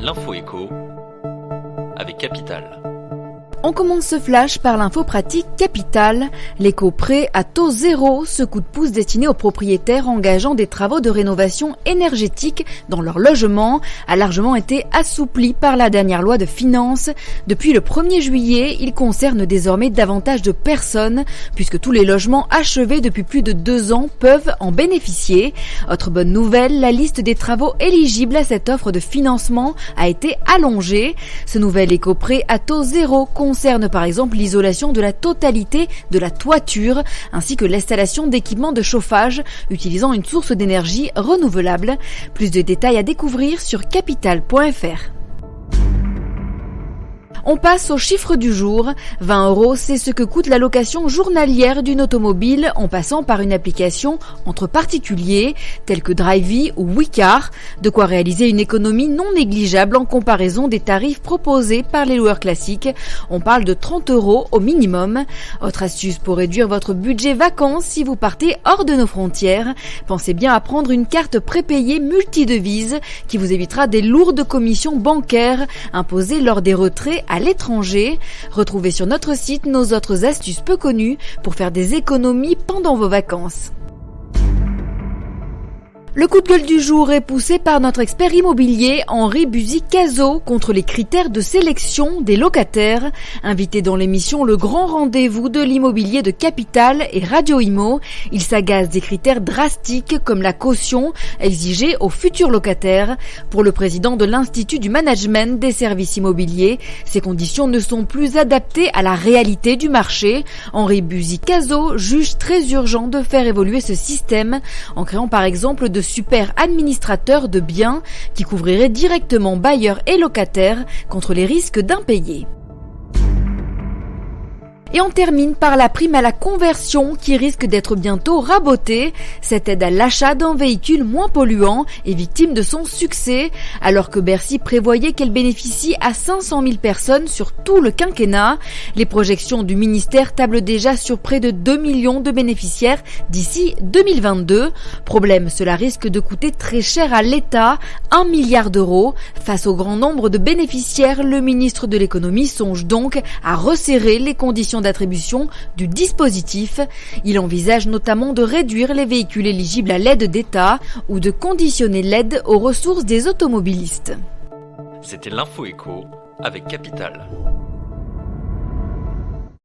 L'info éco avec Capital. On commence ce flash par l'info pratique Capital. L'éco-prêt à taux zéro, ce coup de pouce destiné aux propriétaires engageant des travaux de rénovation énergétique dans leur logement, a largement été assoupli par la dernière loi de finances. Depuis le 1er juillet, il concerne désormais davantage de personnes, puisque tous les logements achevés depuis plus de 2 ans peuvent en bénéficier. Autre bonne nouvelle, la liste des travaux éligibles à cette offre de financement a été allongée. Ce nouvel éco-prêt à taux zéro concerne par exemple l'isolation de la totalité de la toiture ainsi que l'installation d'équipements de chauffage utilisant une source d'énergie renouvelable. Plus de détails à découvrir sur capital.fr. On passe au chiffre du jour. 20 €, c'est ce que coûte la location journalière d'une automobile en passant par une application entre particuliers tels que Drivey ou Wecar. De quoi réaliser une économie non négligeable en comparaison des tarifs proposés par les loueurs classiques. On parle de 30 € au minimum. Autre astuce pour réduire votre budget vacances si vous partez hors de nos frontières. Pensez bien à prendre une carte prépayée multidevises qui vous évitera des lourdes commissions bancaires imposées lors des retraits à l'étranger. Retrouvez sur notre site nos autres astuces peu connues pour faire des économies pendant vos vacances. Le coup de gueule du jour est poussé par notre expert immobilier Henri Buzy-Cazot contre les critères de sélection des locataires. Invité dans l'émission Le Grand Rendez-vous de l'immobilier de Capital et Radio Imo, il s'agace des critères drastiques comme la caution exigée aux futurs locataires. Pour le président de l'Institut du Management des Services Immobiliers, ces conditions ne sont plus adaptées à la réalité du marché. Henri Buzy-Cazot juge très urgent de faire évoluer ce système en créant par exemple de super administrateurs de biens qui couvriraient directement bailleurs et locataires contre les risques d'impayés. Et on termine par la prime à la conversion qui risque d'être bientôt rabotée. Cette aide à l'achat d'un véhicule moins polluant est victime de son succès, alors que Bercy prévoyait qu'elle bénéficie à 500 000 personnes sur tout le quinquennat. Les projections du ministère tablent déjà sur près de 2 millions de bénéficiaires d'ici 2022. Problème, cela risque de coûter très cher à l'État, 1 milliard d'euros. Face au grand nombre de bénéficiaires, le ministre de l'économie songe donc à resserrer les conditions d'attribution du dispositif. Il envisage notamment de réduire les véhicules éligibles à l'aide d'État ou de conditionner l'aide aux ressources des automobilistes. C'était l'info éco avec Capital.